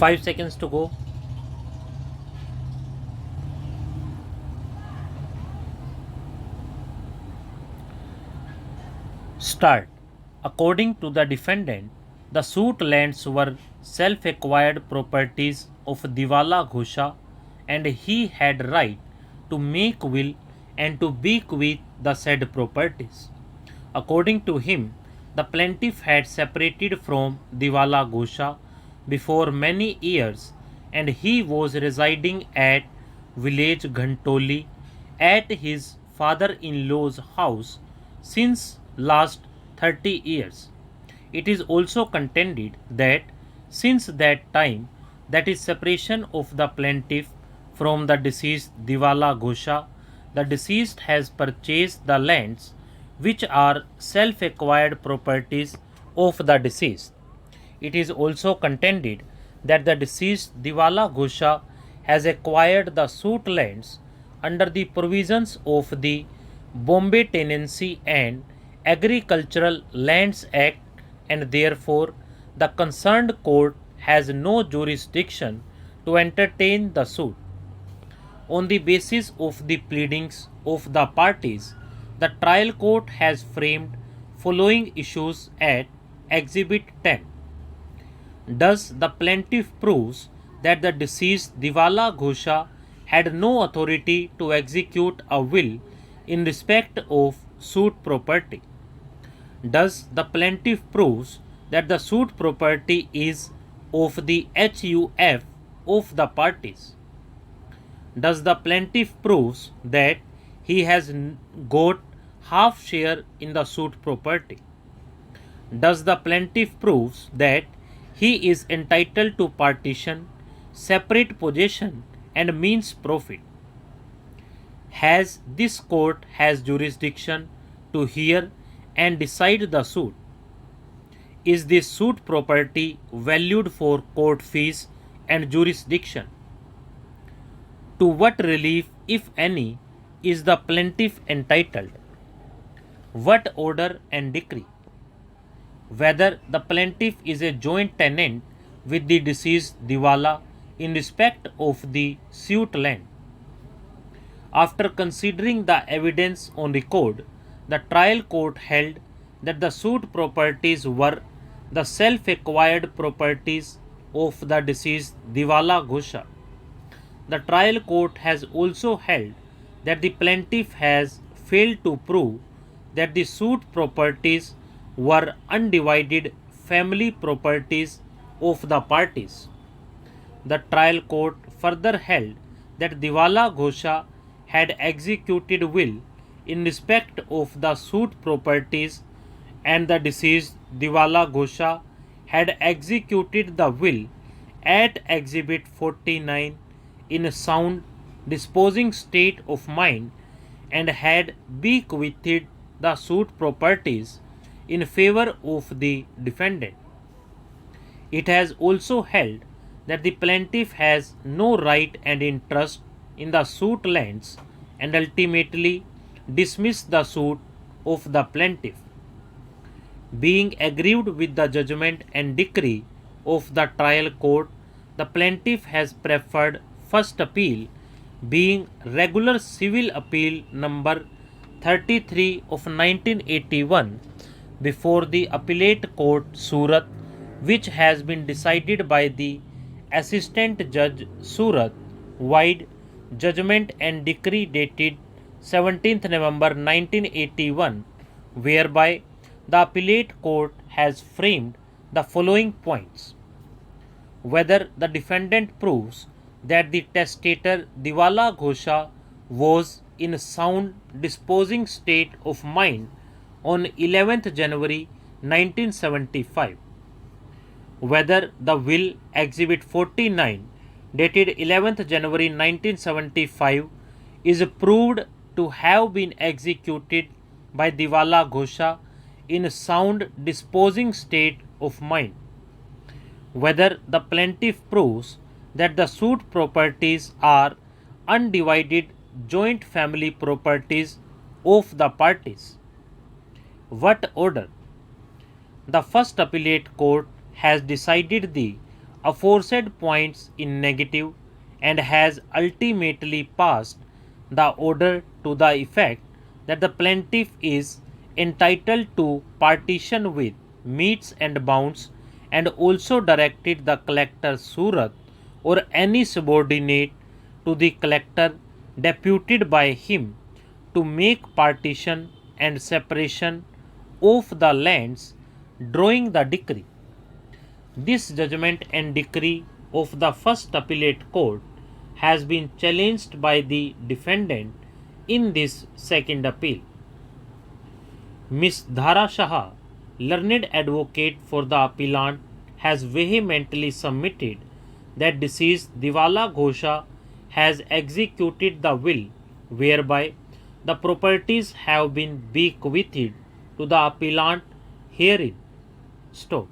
5 seconds to go. Start. According to the defendant, the suit lands were self-acquired properties of Diwala Ghosha and he had right to make will and to bequeath the said properties. According to him, the plaintiff had separated from Diwala Ghosha before many years and he was residing at village Ghantoli at his father-in-law's house since last 30 years. It is also contended that since that time, that is separation of the plaintiff from the deceased Diwala Ghosha, the deceased has purchased the lands which are self-acquired properties of the deceased. It is also contended that the deceased Diwala Ghosha has acquired the suit lands under the provisions of the Bombay Tenancy and Agricultural Lands Act and therefore the concerned court has no jurisdiction to entertain the suit. On the basis of the pleadings of the parties, the trial court has framed following issues at Exhibit 10. Thus, the plaintiff proves that the deceased Diwala Ghosha had no authority to execute a will in respect of suit property. Thus, the plaintiff proves that the suit property is of the HUF of the parties. Thus, the plaintiff proves that he has got half share in the suit property. Thus, the plaintiff proves that he is entitled to partition, separate possession, and means profit. Has this court has jurisdiction to hear and decide the suit? Is this suit property valued for court fees and jurisdiction? To what relief, if any, is the plaintiff entitled? What order and decree? Whether the plaintiff is a joint tenant with the deceased Diwala in respect of the suit land. After considering the evidence on record, the trial court held that the suit properties were the self-acquired properties of the deceased Diwala Ghosha. The trial court has also held that the plaintiff has failed to prove that the suit properties were undivided family properties of the parties. The trial court further held that Diwala Ghosha had executed will in respect of the suit properties and the deceased Diwala Ghosha had executed the will at Exhibit 49 in a sound disposing state of mind and had bequeathed the suit properties in favor of the defendant. It has also held that the plaintiff has no right and interest in the suit lands and ultimately dismissed the suit of the plaintiff. Being aggrieved with the judgment and decree of the trial court, the plaintiff has preferred first appeal, being regular civil appeal number 33 of 1981 before the appellate court Surat, which has been decided by the Assistant Judge Surat, wide judgment and decree dated 17th November 1981, whereby the appellate court has framed the following points. Whether the defendant proves that the testator Diwala Ghosha was in sound disposing state of mind on 11th January 1975. Whether the will Exhibit 49 dated 11th January 1975 is proved to have been executed by Diwala Ghosha in sound disposing state of mind. Whether the plaintiff proves that the suit properties are undivided joint family properties of the parties. What order? The first appellate court has decided the aforesaid points in negative and has ultimately passed the order to the effect that the plaintiff is entitled to partition with metes and bounds, and also directed the collector Surat or any subordinate to the collector deputed by him to make partition and separation of the lands, drawing the decree. This judgment and decree of the First Appellate Court has been challenged by the defendant in this second appeal. Miss Dhara Shah, learned advocate for the appellant, has vehemently submitted that deceased Diwala Ghosha has executed the will whereby the properties have been bequeathed to the appellant herein. Stop.